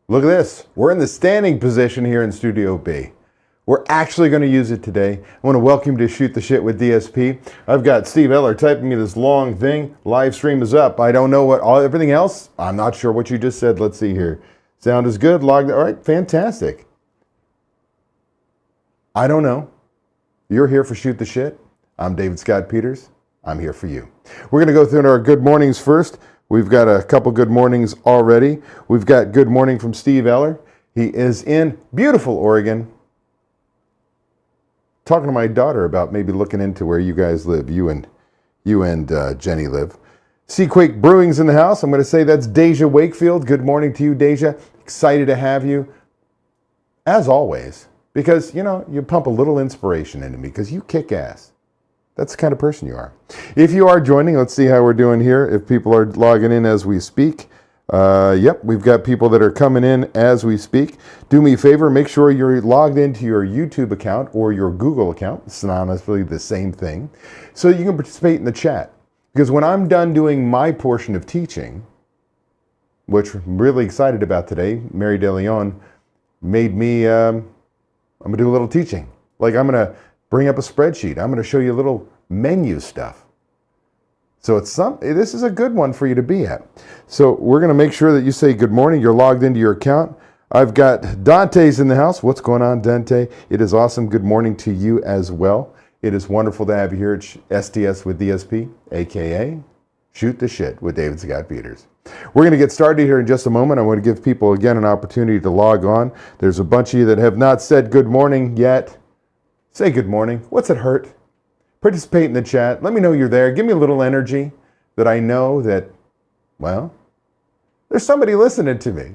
Look at this. We're in the standing position here in Studio B. We're actually going to use it today. I want to welcome you to Shoot the Shit with DSP. I've got Steve Eller typing me this long thing. Live stream is up. I don't know what everything else. I'm not sure what you just said. Let's see here. Sound is good. Logged. All right. Fantastic. I don't know. You're here for Shoot the Shit. I'm David Scott Peters. I'm here for you. We're going to go through our good mornings first. We've got a couple good mornings already. We've got good morning from Steve Eller. He is in beautiful Oregon. Talking to my daughter about maybe looking into where you guys live. You and Jenny live. Seaquake Brewing's in the house. I'm going to say that's Deja Wakefield. Good morning to you, Deja. Excited to have you, as always, because, you pump a little inspiration into me because you kick ass. That's the kind of person you are. If you are joining, let's see how we're doing here. If people are logging in as we speak. Yep, we've got people that are coming in as we speak. Do me a favor, make sure you're logged into your YouTube account or your Google account. It's synonymously the same thing. So you can participate in the chat. Because when I'm done doing my portion of teaching, which I'm really excited about today, Mary DeLeon made me, I'm going to do a little teaching. Like I'm going to bring up a spreadsheet. I'm going to show you a little menu stuff. So this is a good one for you to be at. So we're going to make sure that you say good morning. You're logged into your account. I've got Dante's in the house. What's going on, Dante? It is awesome. Good morning to you as well. It is wonderful to have you here at STS with DSP, aka Shoot the Shit with David Scott Peters. We're going to get started here in just a moment. I want to give people again an opportunity to log on. There's a bunch of you that have not said good morning yet. Say good morning. What's it hurt? Participate in the chat. Let me know you're there. Give me a little energy that I know that, well, there's somebody listening to me.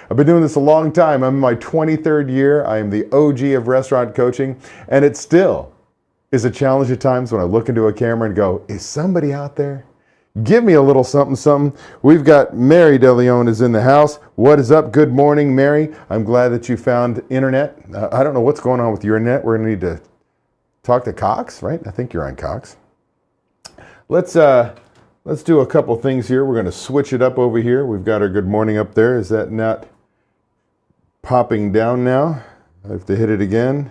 I've been doing this a long time. I'm in my 23rd year. I am the OG of restaurant coaching, and it still is a challenge at times when I look into a camera and go, is somebody out there? Give me a little something, something. We've got Mary DeLeon is in the house. What is up? Good morning, Mary. I'm glad that you found internet. I don't know what's going on with your internet. We're going to need to talk to Cox, right? I think you're on Cox. Let's do a couple things here. We're going to switch it up over here. We've got our good morning up there. Is that not popping down now? I have to hit it again.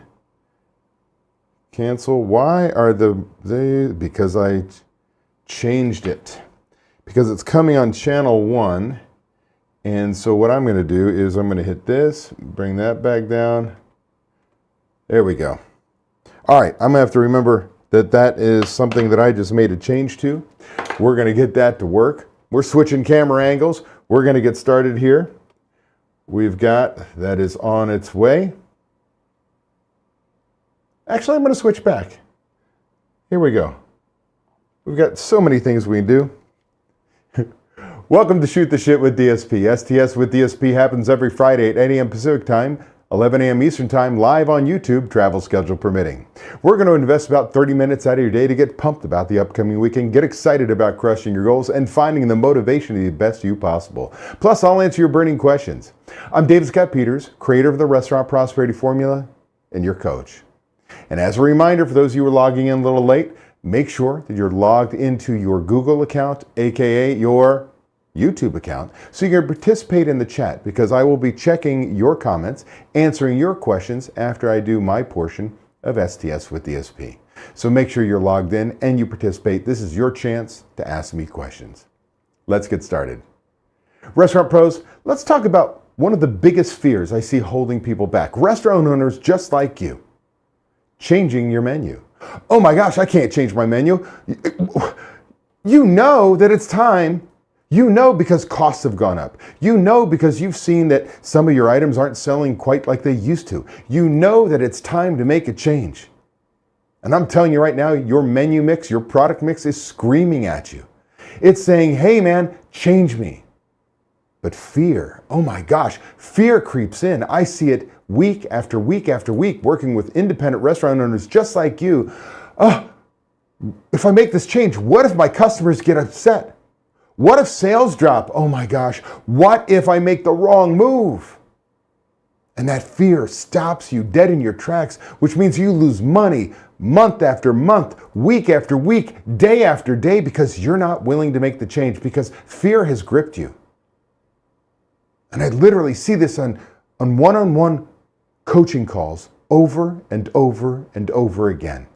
Cancel. Why are because I changed it. Because it's coming on channel 1. And so what I'm going to do is I'm going to hit this, bring that back down. There we go. All right, I'm going to have to remember that is something that I just made a change to. We're going to get that to work. We're switching camera angles. We're going to get started here. We've got, that is on its way. Actually, I'm going to switch back. Here we go. We've got so many things we can do. Welcome to Shoot the Shit with DSP. STS with DSP happens every Friday at 8 a.m. Pacific Time, 11 a.m. Eastern Time, live on YouTube, travel schedule permitting. We're going to invest about 30 minutes out of your day to get pumped about the upcoming weekend, get excited about crushing your goals, and finding the motivation to be the best you possible. Plus, I'll answer your burning questions. I'm David Scott Peters, creator of the Restaurant Prosperity Formula, and your coach. And as a reminder, for those of you who are logging in a little late, make sure that you're logged into your Google account, aka your YouTube account, so you can participate in the chat, because I will be checking your comments, answering your questions after I do my portion of STS with DSP. So make sure you're logged in and you participate. This is your chance to ask me questions. Let's get started. Restaurant pros, let's talk about one of the biggest fears I see holding people back. Restaurant owners just like you, changing your menu. Oh my gosh, I can't change my menu. You know that it's time. You know because costs have gone up. You know because you've seen that some of your items aren't selling quite like they used to. You know that it's time to make a change. And I'm telling you right now, your menu mix, your product mix is screaming at you. It's saying, hey man, change me. But fear, oh my gosh, fear creeps in. I see it week after week after week, working with independent restaurant owners just like you. Oh, if I make this change, what if my customers get upset? What if sales drop? Oh my gosh, what if I make the wrong move? And that fear stops you dead in your tracks, which means you lose money month after month, week after week, day after day, because you're not willing to make the change, because fear has gripped you. And I literally see this on one-on-one coaching calls over and over and over again.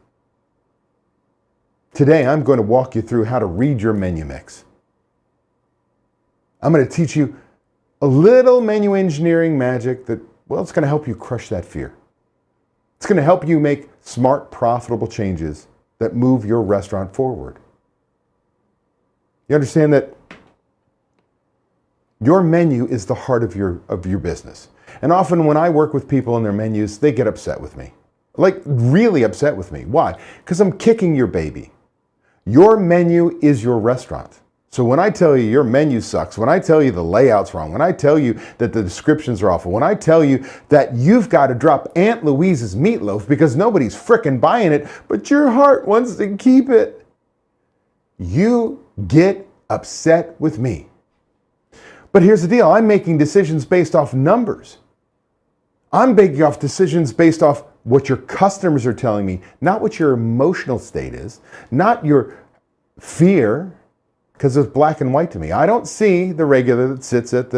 Today, I'm going to walk you through how to read your menu mix. I'm going to teach you a little menu engineering magic that, well, it's going to help you crush that fear. It's going to help you make smart, profitable changes that move your restaurant forward. You understand that your menu is the heart of your business. And often when I work with people on their menus, they get upset with me. Like, really upset with me. Why? Because I'm kicking your baby. Your menu is your restaurant. So when I tell you your menu sucks, when I tell you the layout's wrong, when I tell you that the descriptions are awful, when I tell you that you've got to drop Aunt Louise's meatloaf because nobody's frickin' buying it, but your heart wants to keep it, you get upset with me. But here's the deal. I'm making decisions based off numbers. I'm making off decisions based off what your customers are telling me, not what your emotional state is, not your fear, because it's black and white to me. I don't see the regular that sits at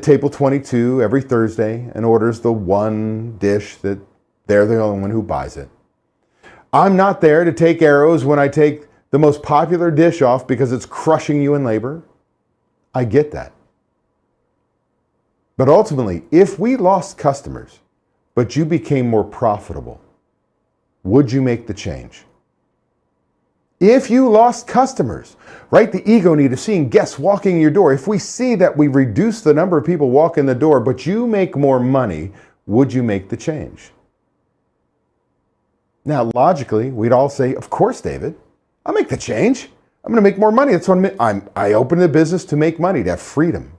table 22 every Thursday and orders the one dish that they're the only one who buys it. I'm not there to take arrows when I take the most popular dish off because it's crushing you in labor. I get that. But ultimately, if we lost customers, but you became more profitable, would you make the change? If you lost customers, right? The ego need of seeing guests walking in your door. If we see that we reduce the number of people walking the door, but you make more money, would you make the change? Now, logically, we'd all say, of course, David, I'll make the change. I'm going to make more money. That's what I opened the business to make money, to have freedom.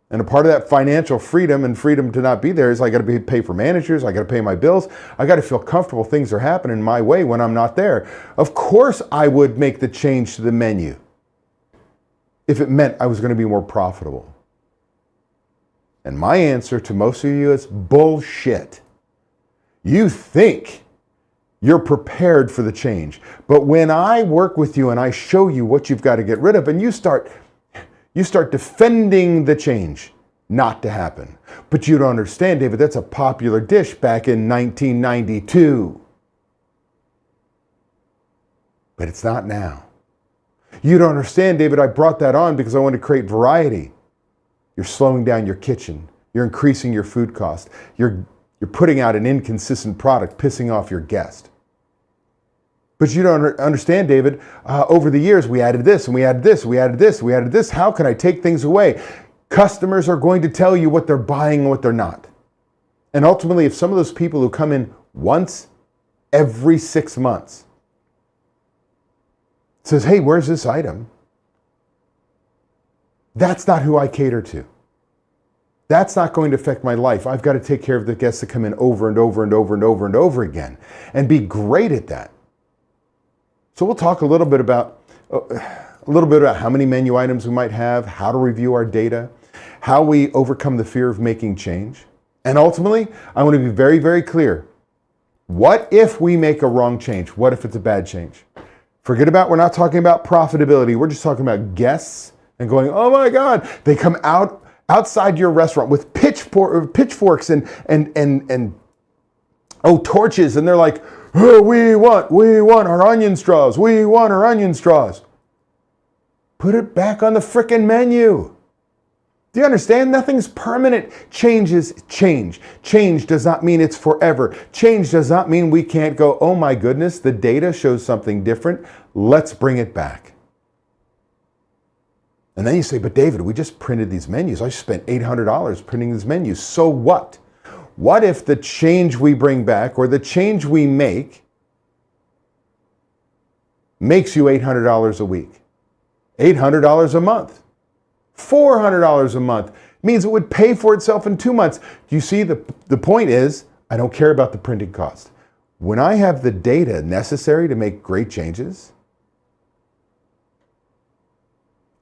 And a part of that financial freedom and freedom to not be there is I got to pay for managers. I got to pay my bills. I got to feel comfortable things are happening my way when I'm not there. Of course, I would make the change to the menu if it meant I was going to be more profitable. And my answer to most of you is bullshit. You think you're prepared for the change. But when I work with you and I show you what you've got to get rid of, and you start defending the change not to happen. But you don't understand, David, that's a popular dish back in 1992. But it's not now. You don't understand, David, I brought that on because I want to create variety. You're slowing down your kitchen. You're increasing your food cost. You're putting out an inconsistent product, pissing off your guest. But you don't understand, David, over the years, we added this and we added this, we added this, we added this. How can I take things away? Customers are going to tell you what they're buying and what they're not. And ultimately, if some of those people who come in once every 6 months says, hey, where's this item? That's not who I cater to. That's not going to affect my life. I've got to take care of the guests that come in over and over and over and over and over again and be great at that. So we'll talk a little bit about how many menu items we might have, how to review our data, how we overcome the fear of making change. And ultimately, I want to be very, very clear. What if we make a wrong change? What if it's a bad change? We're not talking about profitability. We're just talking about guests and going, oh my God, they come outside your restaurant with pitchforks and torches, and they're like, oh, we want our onion straws. We want our onion straws. Put it back on the frickin' menu. Do you understand? Nothing's permanent. Changes change. Change does not mean it's forever. Change does not mean we can't go, oh my goodness, the data shows something different. Let's bring it back. And then you say, but David, we just printed these menus. I spent $800 printing these menus. So what? What if the change we bring back or the change we make makes you $800 a week, $800 a month, $400 a month? It means it would pay for itself in 2 months. Do you see the point is, I don't care about the printing cost. When I have the data necessary to make great changes,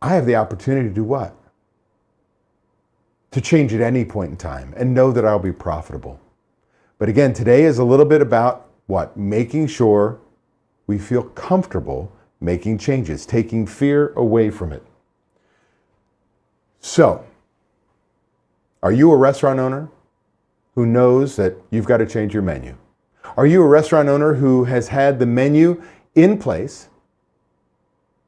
I have the opportunity to do what? To change at any point in time and know that I'll be profitable. But again, today is a little bit about what? Making sure we feel comfortable making changes, taking fear away from it. So, Are you a restaurant owner who knows that you've got to change your menu? Are you a restaurant owner who has had the menu in place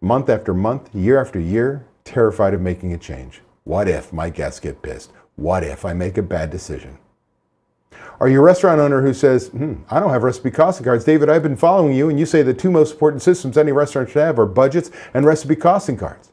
month after month, year after year, terrified of making a change? What if my guests get pissed? What if I make a bad decision? Are you a restaurant owner who says, I don't have recipe costing cards? David, I've been following you and you say the two most important systems any restaurant should have are budgets and recipe costing cards.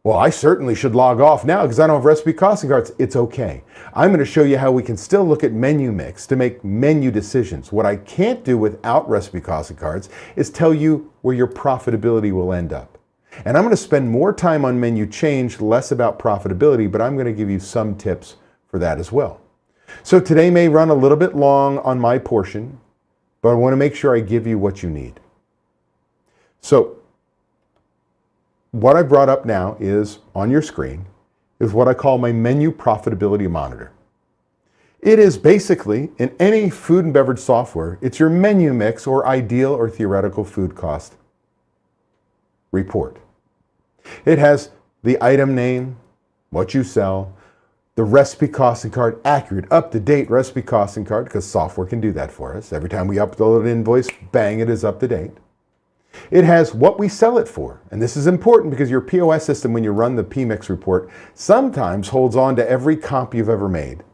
Well, I certainly should log off now because I don't have recipe costing cards. It's okay. I'm going to show you how we can still look at menu mix to make menu decisions. What I can't do without recipe costing cards is tell you where your profitability will end up. And I'm going to spend more time on menu change, less about profitability, but I'm going to give you some tips for that as well. So today may run a little bit long on my portion, but I want to make sure I give you what you need. So what I brought up now is on your screen is what I call my menu profitability monitor. It is basically, in any food and beverage software, it's your menu mix or ideal or theoretical food cost report. It has the item name, what you sell, the recipe costing card, accurate, up-to-date recipe costing card, because software can do that for us. Every time we upload an invoice, bang, it is up to date. It has what we sell it for. And this is important because your POS system, when you run the PMix report, sometimes holds on to every comp you've ever made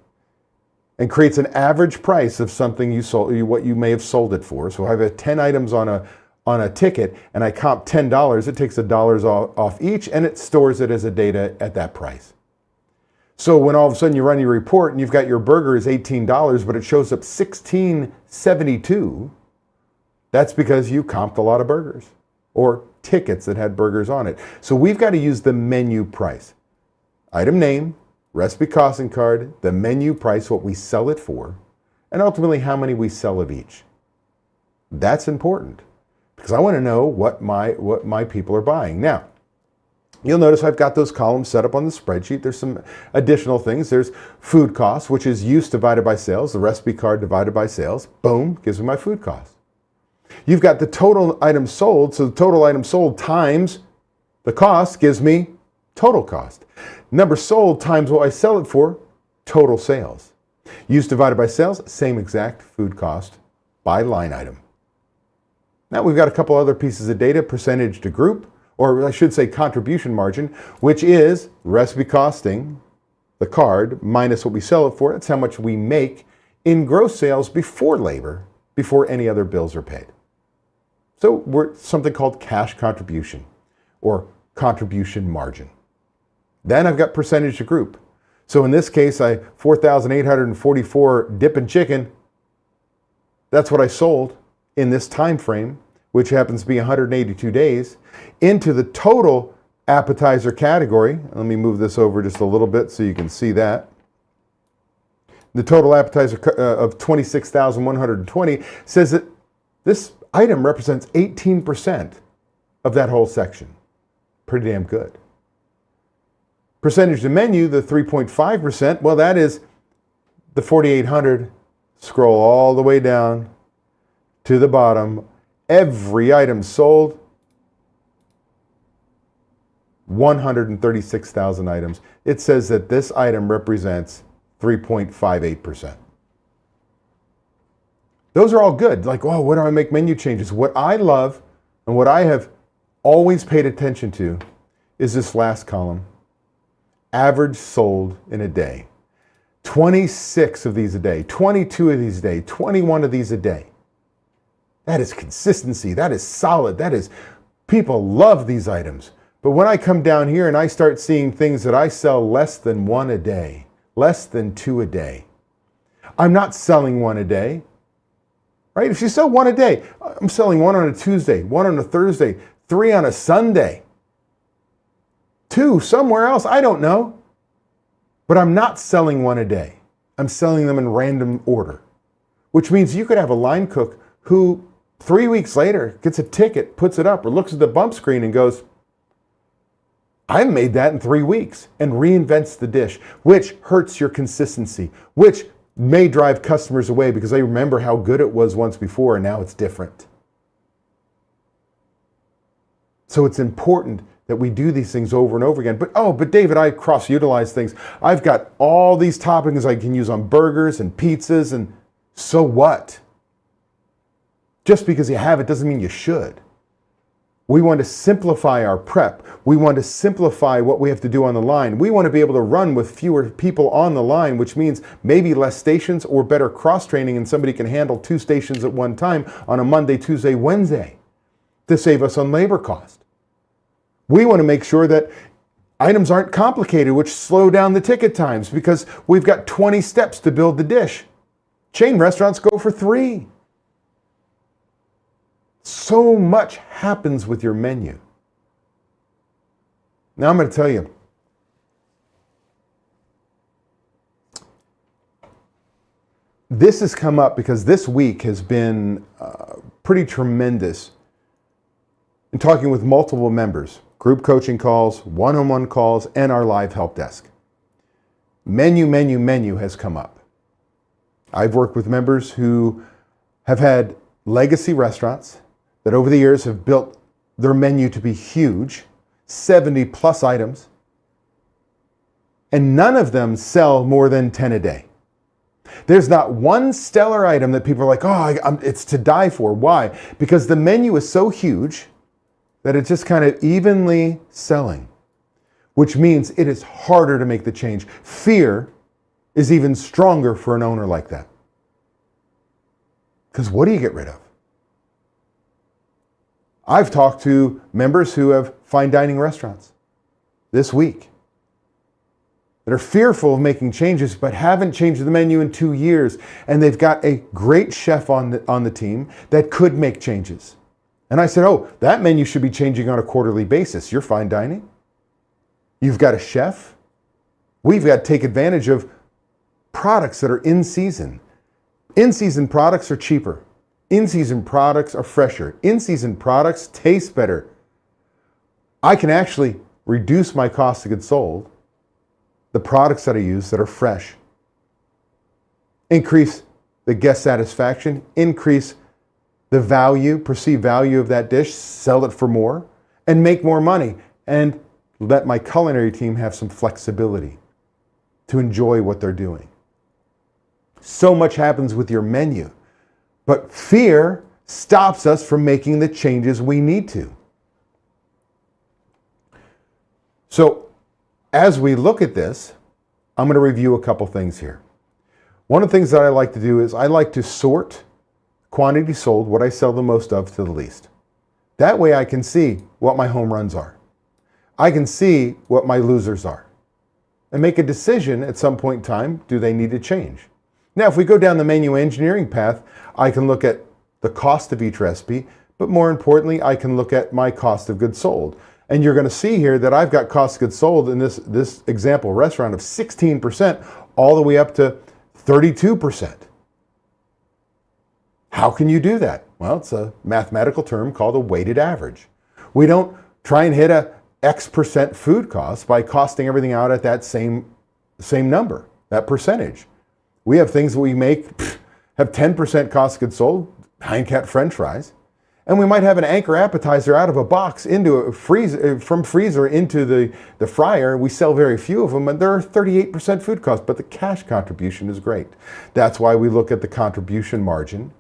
and creates an average price of something you sold, what you may have sold it for. So if I have 10 items on a ticket and I comp $10, it takes $1 off each and it stores it as a data at that price. So when all of a sudden you run your report and you've got your burger is $18, but it shows up $16.72, that's because you comped a lot of burgers or tickets that had burgers on it. So we've got to use the menu price. Item name, recipe costing card, the menu price, what we sell it for, and ultimately how many we sell of each. That's important because I want to know what my people are buying. Now, you'll notice I've got those columns set up on the spreadsheet. There's some additional things. There's food costs, which is use divided by sales, the recipe card divided by sales. Boom, gives me my food cost. You've got the total items sold, so the total items sold times the cost gives me total cost. Number sold times what I sell it for, total sales. Use divided by sales, same exact food cost by line item. Now we've got a couple other pieces of data, percentage to group, or I should say contribution margin, which is recipe costing, the card, minus what we sell it for. That's how much we make in gross sales before labor, before any other bills are paid. So we're something called cash contribution or contribution margin. Then I've got percentage to group. So in this case, 4,844 dipping chicken, that's what I sold in this time frame, which happens to be 182 days, into the total appetizer category. Let me move this over just a little bit so you can see that. The total appetizer of 26,120 says that this item represents 18% of that whole section. Pretty damn good. Percentage to menu, the 3.5%, well, that is the 4,800. Scroll all the way down to the bottom. Every item sold, 136,000 items. It says that this item represents 3.58%. Those are all good. Like, oh, when do I make menu changes? What I love and what I have always paid attention to is this last column. Average sold in a day. 26 of these a day, 22 of these a day, 21 of these a day. That is consistency. That is solid. That is, people love these items. But when I come down here and I start seeing things that I sell less than one a day, less than two a day, I'm not selling one a day. Right? If you sell one a day, I'm selling one on a Tuesday, one on a Thursday, 3 on a Sunday, 2 somewhere else, I don't know. But I'm not selling one a day. I'm selling them in random order, which means you could have a line cook who 3 weeks later gets a ticket, puts it up, or looks at the bump screen and goes, I made that in 3 weeks, and reinvents the dish, which hurts your consistency, which may drive customers away because they remember how good it was once before and now it's different. So it's important that we do these things over and over again. But David, I cross-utilize things. I've got all these toppings I can use on burgers and pizzas, and so what? Just because you have it doesn't mean you should. We want to simplify our prep. We want to simplify what we have to do on the line. We want to be able to run with fewer people on the line, which means maybe less stations or better cross-training, and somebody can handle 2 stations at one time on a Monday, Tuesday, Wednesday to save us on labor cost. We want to make sure that items aren't complicated, which slow down the ticket times because we've got 20 steps to build the dish. Chain restaurants go for 3. So much happens with your menu. Now I'm going to tell you, this has come up because this week has been pretty tremendous in talking with multiple members, group coaching calls, one-on-one calls, and our live help desk. Menu has come up. I've worked with members who have had legacy restaurants that over the years have built their menu to be huge, 70 plus items, and none of them sell more than 10 a day. There's not one stellar item that people are like, it's to die for. Why? Because the menu is so huge that it's just kind of evenly selling, which means it is harder to make the change. Fear is even stronger for an owner like that. Because what do you get rid of? I've talked to members who have fine dining restaurants this week that are fearful of making changes but haven't changed the menu in 2 years, and they've got a great chef on the team that could make changes. And I said, that menu should be changing on a quarterly basis. You're fine dining. You've got a chef. We've got to take advantage of products that are in season. In-season products are cheaper. In-season products are fresher. In-season products taste better. I can actually reduce my cost of goods sold, the products that I use that are fresh, increase the guest satisfaction, increase the value, perceived value of that dish, sell it for more, and make more money, and let my culinary team have some flexibility to enjoy what they're doing. So much happens with your menu. But fear stops us from making the changes we need to. So as we look at this, I'm going to review a couple things here. One of the things that I like to do is I like to sort quantity sold, what I sell the most of, to the least. That way I can see what my home runs are. I can see what my losers are and make a decision at some point in time, do they need to change? Now, if we go down the menu engineering path, I can look at the cost of each recipe, but more importantly, I can look at my cost of goods sold. And you're going to see here that I've got cost of goods sold in this example restaurant of 16% all the way up to 32%. How can you do that? Well, it's a mathematical term called a weighted average. We don't try and hit a X% food cost by costing everything out at that same number, that percentage. We have things that we make have 10% cost of goods sold, Hindcat French fries, and we might have an anchor appetizer out of a box into a from freezer into the fryer. We sell very few of them, and they're 38% food cost, but the cash contribution is great. That's why we look at the contribution margin.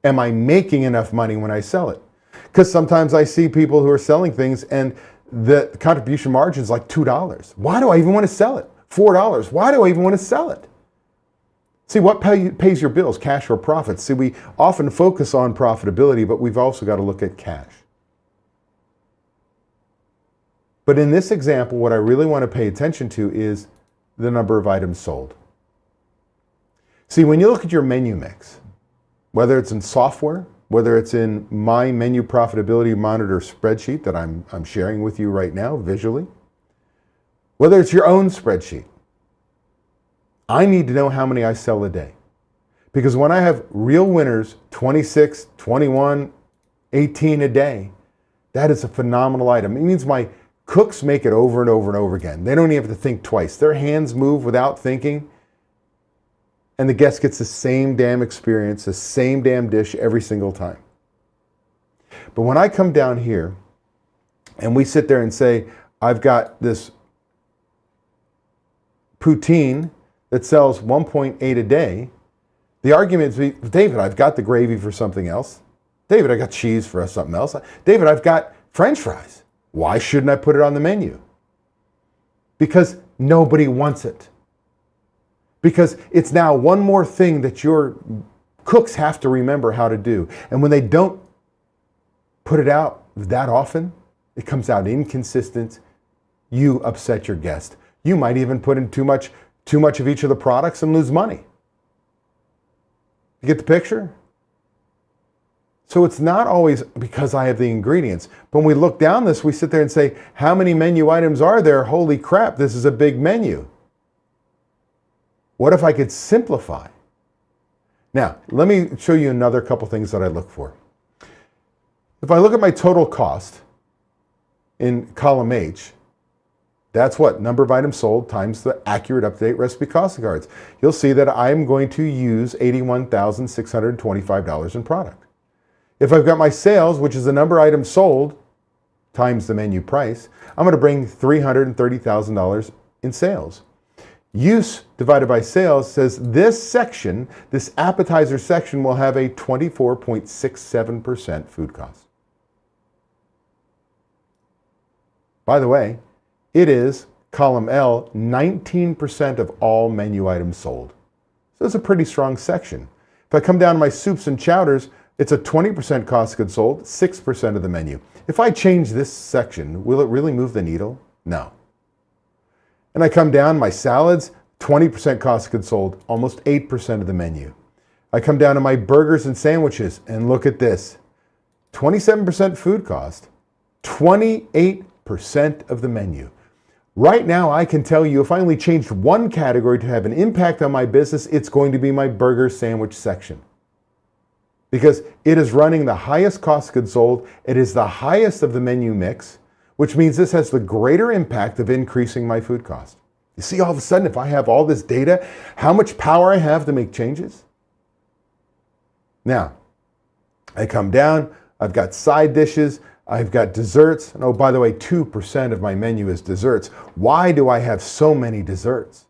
Am I making enough money when I sell it? Because sometimes I see people who are selling things and the contribution margin is like $2. Why do I even want to sell it? $4. Why do I even want to sell it? See, what pays your bills, cash or profits? See, we often focus on profitability, but we've also got to look at cash. But in this example, what I really want to pay attention to is the number of items sold. See, when you look at your menu mix, whether it's in software, whether it's in my menu profitability monitor spreadsheet that I'm sharing with you right now visually, whether it's your own spreadsheet, I need to know how many I sell a day. Because when I have real winners, 26, 21, 18 a day, that is a phenomenal item. It means my cooks make it over and over and over again. They don't even have to think twice. Their hands move without thinking, and the guest gets the same damn experience, the same damn dish every single time. But when I come down here and we sit there and say, I've got this poutine that sells 1.8 a day, the argument is, David, I've got the gravy for something else. David, I got cheese for something else. David, I've got French fries. Why shouldn't I put it on the menu? Because nobody wants it. Because it's now one more thing that your cooks have to remember how to do. And when they don't put it out that often, it comes out inconsistent. You upset your guest. You might even put in too much of each of the products and lose money. You get the picture? So it's not always because I have the ingredients. But when we look down this, we sit there and say, how many menu items are there? Holy crap, this is a big menu. What if I could simplify? Now, let me show you another couple things that I look for. If I look at my total cost in column H, that's what? Number of items sold times the accurate up-to-date recipe costing cards. You'll see that I'm going to use $81,625 in product. If I've got my sales, which is the number of items sold times the menu price, I'm going to bring $330,000 in sales. Use divided by sales says this section, this appetizer section, will have a 24.67% food cost. By the way, it is, column L, 19% of all menu items sold. So it's a pretty strong section. If I come down to my soups and chowders, it's a 20% cost of goods sold, 6% of the menu. If I change this section, will it really move the needle? No. And I come down, my salads, 20% cost of goods sold, almost 8% of the menu. I come down to my burgers and sandwiches, and look at this. 27% food cost, 28% of the menu. Right now, I can tell you if I only changed one category to have an impact on my business, it's going to be my burger sandwich section. Because it is running the highest cost of goods sold, it is the highest of the menu mix, which means this has the greater impact of increasing my food cost. You see, all of a sudden, if I have all this data, how much power I have to make changes? Now, I come down, I've got side dishes, I've got desserts, and oh, by the way, 2% of my menu is desserts. Why do I have so many desserts?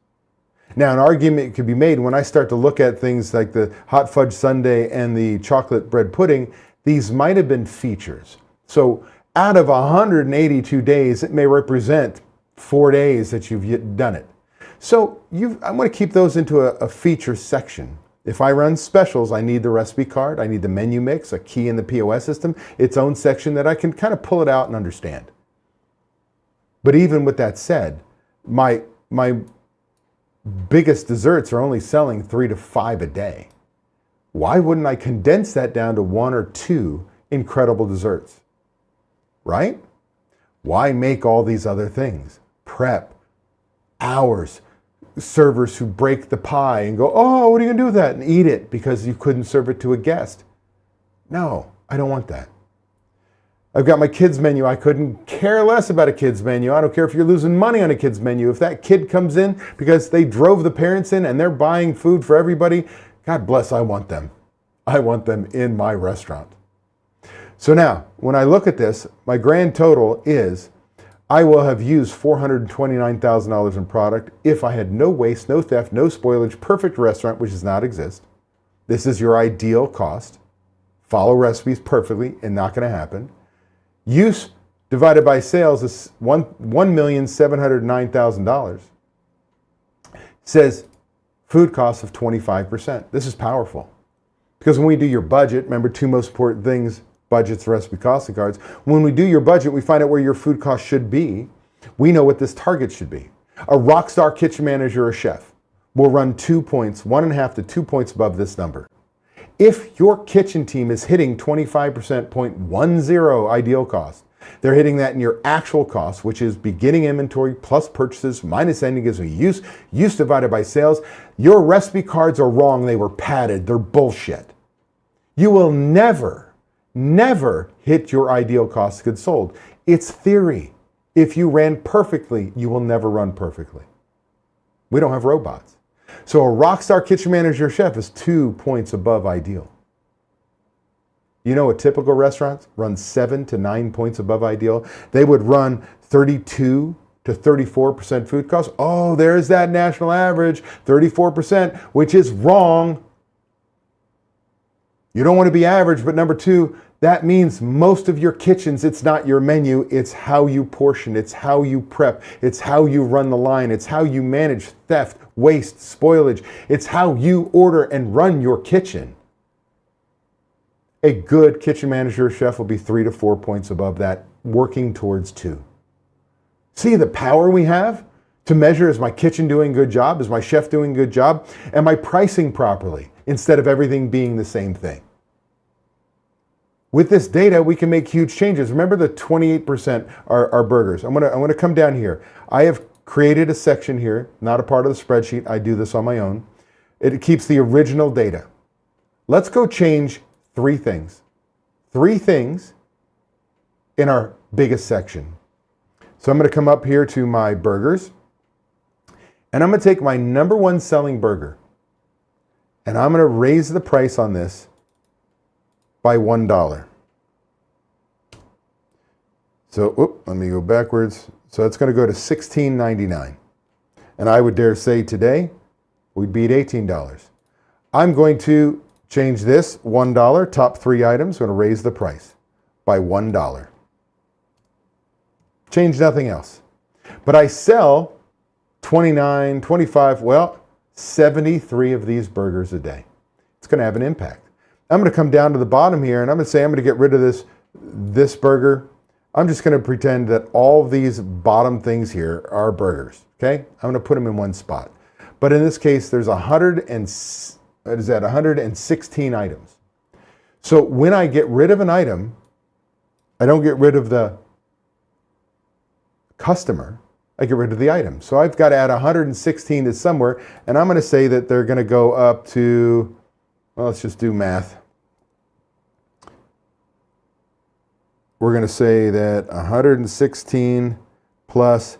Now, an argument could be made when I start to look at things like the hot fudge sundae and the chocolate bread pudding, these might have been features. So out of 182 days, it may represent 4 days that you've done it. So I'm going to keep those into a feature section. If I run specials, I need the recipe card, I need the menu mix, a key in the POS system, its own section that I can kind of pull it out and understand. But even with that said, my biggest desserts are only selling 3 to 5 a day. Why wouldn't I condense that down to 1 or 2 incredible desserts? Right? Why make all these other things? Prep, hours, servers who break the pie and go, oh, what are you going to do with that? And eat it because you couldn't serve it to a guest. No, I don't want that. I've got my kids menu. I couldn't care less about a kids menu. I don't care if you're losing money on a kids menu. If that kid comes in because they drove the parents in and they're buying food for everybody, God bless, I want them. I want them in my restaurant. So now, when I look at this, my grand total is I will have used $429,000 in product if I had no waste, no theft, no spoilage, perfect restaurant, which does not exist. This is your ideal cost. Follow recipes perfectly and not going to happen. Use divided by sales is $1,709,000. Says food costs of 25%. This is powerful. Because when we do your budget, remember 2 most important things, budgets, recipe costing cards. When we do your budget, we find out where your food cost should be. We know what this target should be. A rock star kitchen manager or chef will run 2 points, 1.5 to 2 points above this number. If your kitchen team is hitting 25%, 0.10 ideal cost, they're hitting that in your actual cost, which is beginning inventory plus purchases minus ending gives me use divided by sales. Your recipe cards are wrong. They were padded. They're bullshit. You will never hit your ideal cost of goods sold. It's theory. If you ran perfectly, you will never run perfectly. We don't have robots. So a rockstar kitchen manager chef is 2 points above ideal. You know, a typical restaurant runs 7 to 9 points above ideal. They would run 32 to 34% food costs. Oh, there's that national average, 34%, which is wrong. You don't want to be average, but number two, that means most of your kitchens, it's not your menu, it's how you portion, it's how you prep, it's how you run the line, it's how you manage theft, waste, spoilage, it's how you order and run your kitchen. A good kitchen manager or chef will be 3 to 4 points above that, working towards 2. See the power we have to measure, is my kitchen doing a good job? Is my chef doing a good job? Am I pricing properly instead of everything being the same thing? With this data, we can make huge changes. Remember the 28% are burgers. I'm gonna come down here. I have created a section here, not a part of the spreadsheet. I do this on my own. It keeps the original data. Let's go change 3 things. 3 things in our biggest section. So I'm gonna come up here to my burgers, and I'm gonna take my number 1 selling burger, and I'm gonna raise the price on this by $1. So, let me go backwards. So it's going to go to $16.99. And I would dare say today, we'd beat $18. I'm going to change this $1, top 3 items, I'm going to raise the price by $1. Change nothing else. But I sell 29, 25, 73 of these burgers a day. It's going to have an impact. I'm going to come down to the bottom here, and I'm going to say I'm going to get rid of this burger. I'm just going to pretend that all these bottom things here are burgers, okay? I'm going to put them in one spot. But in this case, there's 116 items. So when I get rid of an item, I don't get rid of the customer, I get rid of the item. So I've got to add 116 to somewhere, and I'm going to say that they're going to go up to, well, let's just do math. We're going to say that 116 plus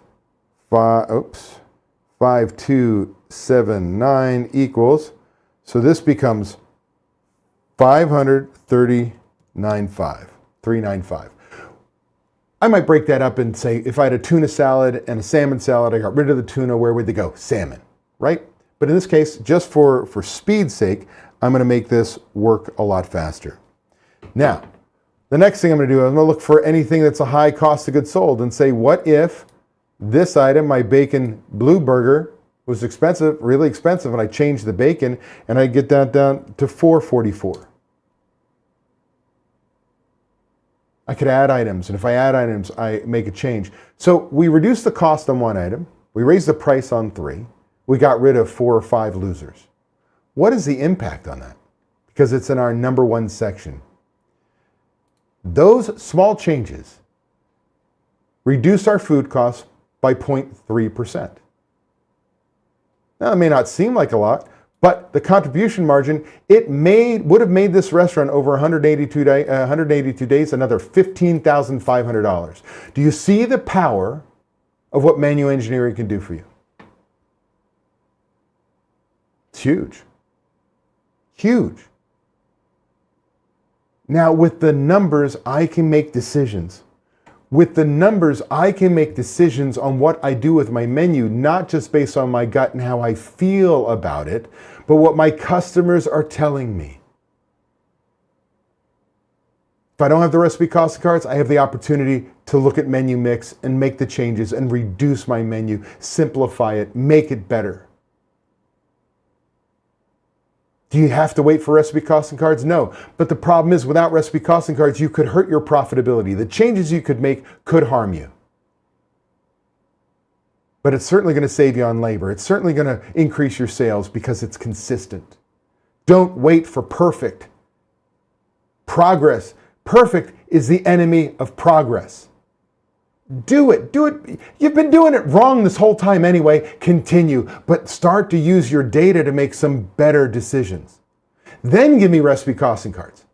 5279 equals, so this becomes 395. I might break that up and say if I had a tuna salad and a salmon salad, I got rid of the tuna, where would they go? Salmon, right? But in this case, just for speed's sake, I'm going to make this work a lot faster. Now, the next thing I'm going to do is I'm going to look for anything that's a high cost of goods sold and say, what if this item, my bacon blue burger, was expensive, really expensive, and I changed the bacon and I get that down to $4.44. I could add items, and if I add items, I make a change. So we reduced the cost on one item, we raised the price on 3, we got rid of 4 or 5 losers. What is the impact on that? Because it's in our number 1 section. Those small changes reduce our food costs by 0.3%. Now, it may not seem like a lot, but the contribution margin, would have made this restaurant over 182 days another $15,500. Do you see the power of what menu engineering can do for you? It's huge. Huge. Now, with the numbers, I can make decisions. With the numbers, I can make decisions on what I do with my menu, not just based on my gut and how I feel about it, but what my customers are telling me. If I don't have the recipe costing cards, I have the opportunity to look at menu mix and make the changes and reduce my menu, simplify it, make it better. Do you have to wait for recipe costing cards? No. But the problem is, without recipe costing cards, you could hurt your profitability. The changes you could make could harm you. But it's certainly going to save you on labor. It's certainly going to increase your sales because it's consistent. Don't wait for perfect. Progress. Perfect is the enemy of progress. Do it. Do it. You've been doing it wrong this whole time anyway. Continue. But start to use your data to make some better decisions. Then give me recipe costing cards.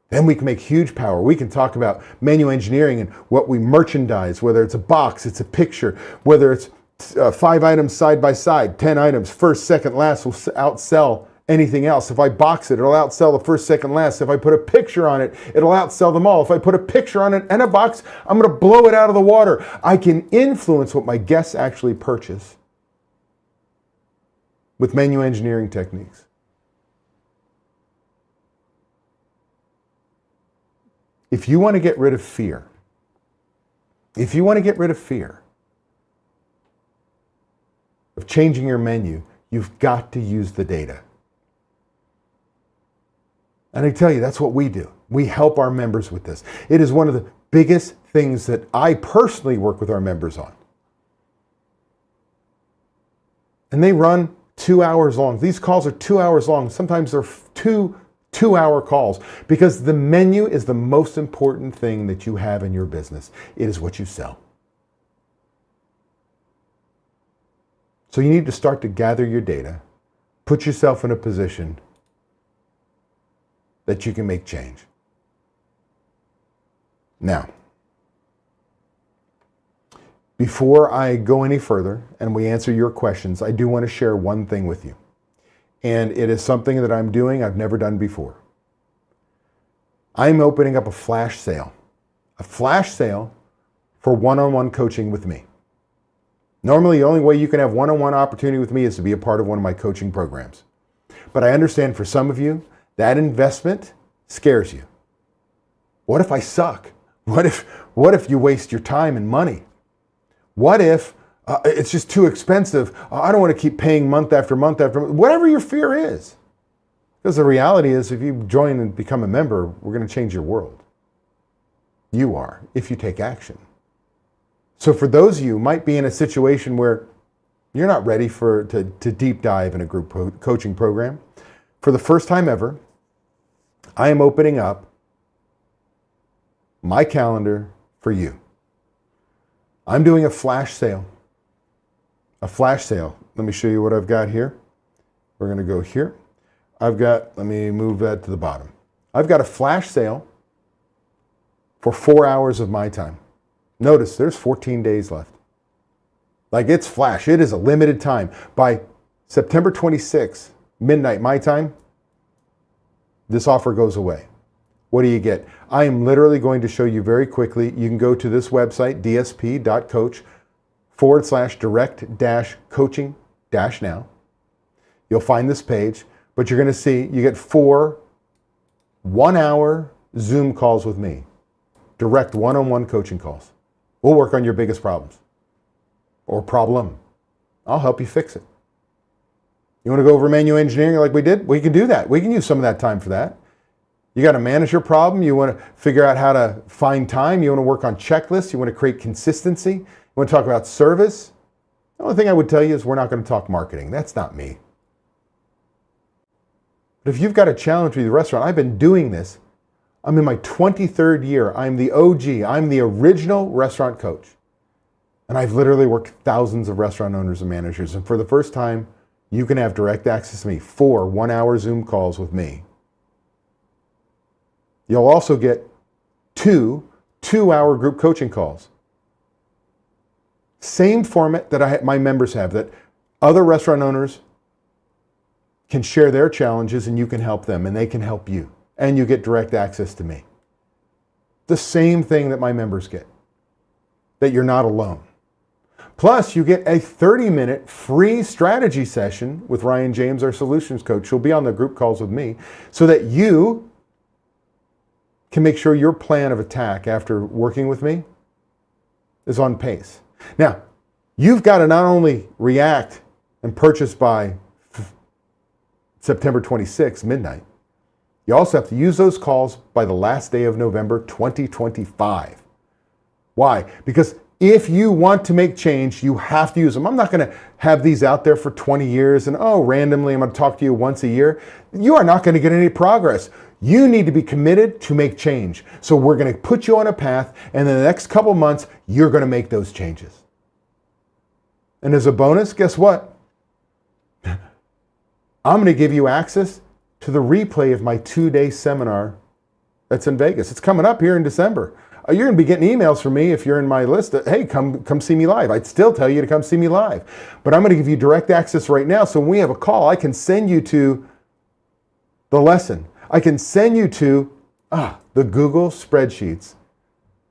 Then we can make huge power. We can talk about menu engineering and what we merchandise, whether it's a box, it's a picture, whether it's 5 items side by side, 10 items, first, second, last will outsell anything else. If I box it, it'll outsell the first, second, last. If I put a picture on it, it'll outsell them all. If I put a picture on it and a box, I'm going to blow it out of the water. I can influence what my guests actually purchase with menu engineering techniques. If you want to get rid of fear, of changing your menu, you've got to use the data. And I tell you, that's what we do. We help our members with this. It is one of the biggest things that I personally work with our members on. And they run 2 hours long. These calls are 2 hours long. Sometimes they're two-hour calls, because the menu is the most important thing that you have in your business. It is what you sell. So you need to start to gather your data, put yourself in a position that you can make change. Now, before I go any further and we answer your questions, I do want to share one thing with you. And it is something that I'm doing I've never done before. I'm opening up a flash sale for one-on-one coaching with me. Normally, the only way you can have one-on-one opportunity with me is to be a part of one of my coaching programs. But I understand for some of you, that investment scares you. What if I suck? What if you waste your time and money? What if it's just too expensive? I don't want to keep paying month after month after month. Whatever your fear is. Because the reality is, if you join and become a member, we're going to change your world. You are, if you take action. So for those of you who might be in a situation where you're not ready to deep dive in a group coaching program, for the first time ever, I am opening up my calendar for you. I'm doing a flash sale. Let me show you what I've got here. We're going to go here. Let me move that to the bottom. I've got a flash sale for 4 hours of my time. Notice there's 14 days left. Like, it's flash. It is a limited time. By September 26th, midnight my time, this offer goes away. What do you get? I am literally going to show you very quickly. You can go to this website, dsp.coach/direct-coaching-now. You'll find this page, but you're going to see you get 4 1-hour Zoom calls with me. Direct one-on-one coaching calls. We'll work on your biggest problems or problem. I'll help you fix it. You want to go over menu engineering like we did? We can do that. We can use some of that time for that. You got to manage your problem. You want to figure out how to find time. You want to work on checklists. You want to create consistency. You want to talk about service. The only thing I would tell you is we're not going to talk marketing. That's not me. But if you've got a challenge with your restaurant, I've been doing this. I'm in my 23rd year. I'm the OG. I'm the original restaurant coach. And I've literally worked thousands of restaurant owners and managers. And for the first time, you can have direct access to me. 4 1-hour Zoom calls with me. You'll also get 2 2-hour group coaching calls. Same format that my members have, that other restaurant owners can share their challenges and you can help them and they can help you. And you get direct access to me. The same thing that my members get, that you're not alone. Plus, you get a 30-minute free strategy session with Ryan James, our solutions coach. He'll be on the group calls with me so that you can make sure your plan of attack after working with me is on pace. Now, you've got to not only react and purchase by September 26th, midnight, you also have to use those calls by the last day of November 2025. Why? Because if you want to make change, you have to use them. I'm not going to have these out there for 20 years and, randomly I'm going to talk to you once a year. You are not going to get any progress. You need to be committed to make change. So we're going to put you on a path, and in the next couple months, you're going to make those changes. And as a bonus, guess what? I'm going to give you access to the replay of my 2-day seminar that's in Vegas. It's coming up here in December. You're going to be getting emails from me if you're in my list that, hey, come see me live. I'd still tell you to come see me live. But I'm going to give you direct access right now. So when we have a call, I can send you to the lesson. I can send you to the Google spreadsheets,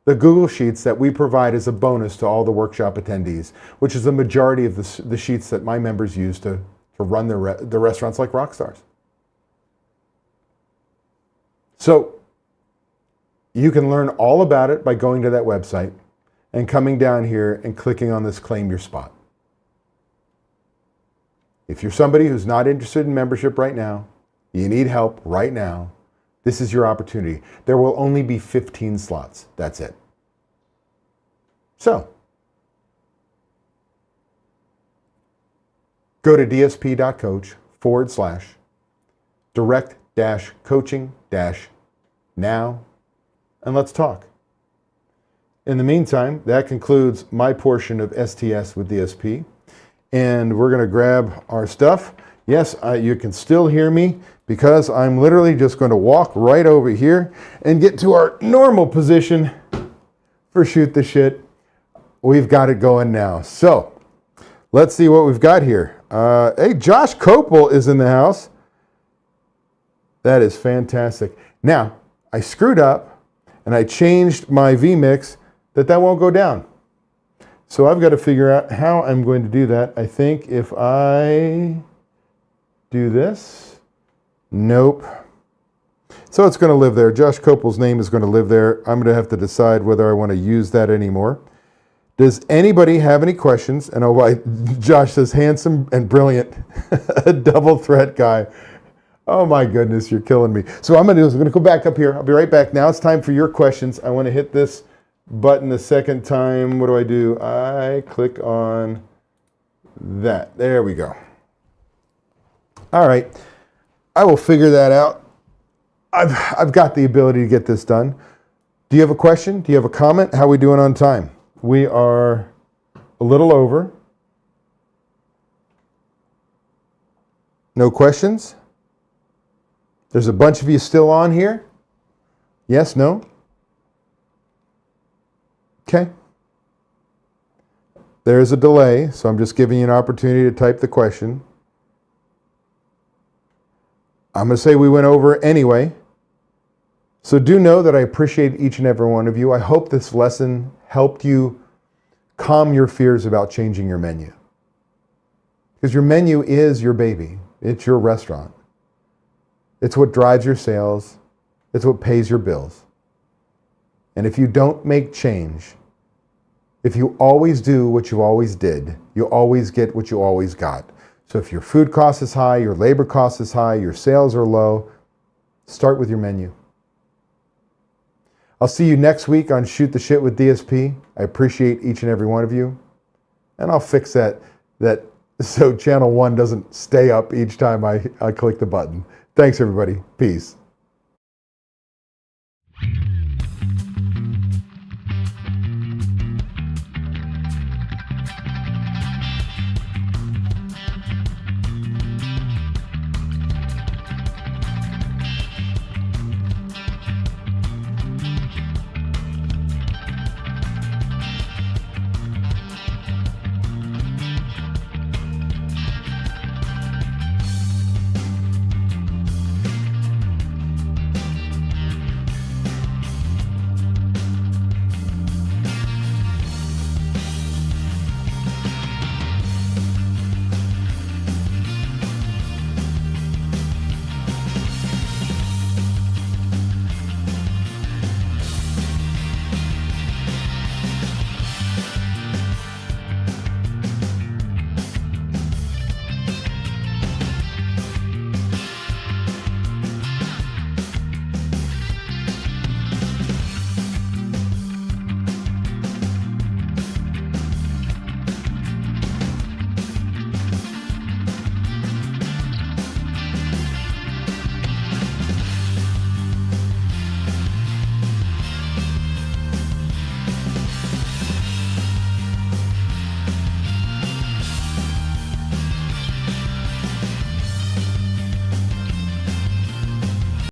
the Google Sheets that we provide as a bonus to all the workshop attendees, which is the majority of the sheets that my members use to run the restaurants like rock stars. So you can learn all about it by going to that website and coming down here and clicking on this Claim Your Spot. If you're somebody who's not interested in membership right now, you need help right now, this is your opportunity. There will only be 15 slots. That's it. So, go to dsp.coach/direct-coaching-now and let's talk. In the meantime, that concludes my portion of STS with DSP. And we're going to grab our stuff. Yes, you can still hear me because I'm literally just going to walk right over here and get to our normal position for Shoot the Shit. We've got it going now. So let's see what we've got here. Hey, Josh Copel is in the house. That is fantastic. Now, I screwed up and I changed my vMix that won't go down. So I've got to figure out how I'm going to do that. I think if I do this, nope. So it's going to live there. Josh Copel's name is going to live there. I'm going to have to decide whether I want to use that anymore. Does anybody have any questions? And Josh says, handsome and brilliant, a double threat guy. Oh my goodness, you're killing me. So what I'm going to do is I'm going to go back up here. I'll be right back. Now it's time for your questions. I want to hit this button the second time. What do? I click on that. There we go. All right. I will figure that out. I've got the ability to get this done. Do you have a question? Do you have a comment? How are we doing on time? We are a little over. No questions? There's a bunch of you still on here? Yes, no? Okay. There's a delay, so I'm just giving you an opportunity to type the question. I'm going to say we went over anyway. So do know that I appreciate each and every one of you. I hope this lesson helped you calm your fears about changing your menu. Because your menu is your baby. It's your restaurant. It's what drives your sales. It's what pays your bills. And if you don't make change, if you always do what you always did, you always get what you always got. So if your food cost is high, your labor cost is high, your sales are low, start with your menu. I'll see you next week on Shoot the Shit with DSP. I appreciate each and every one of you. And I'll fix that so channel 1 doesn't stay up each time I click the button. Thanks everybody. Peace.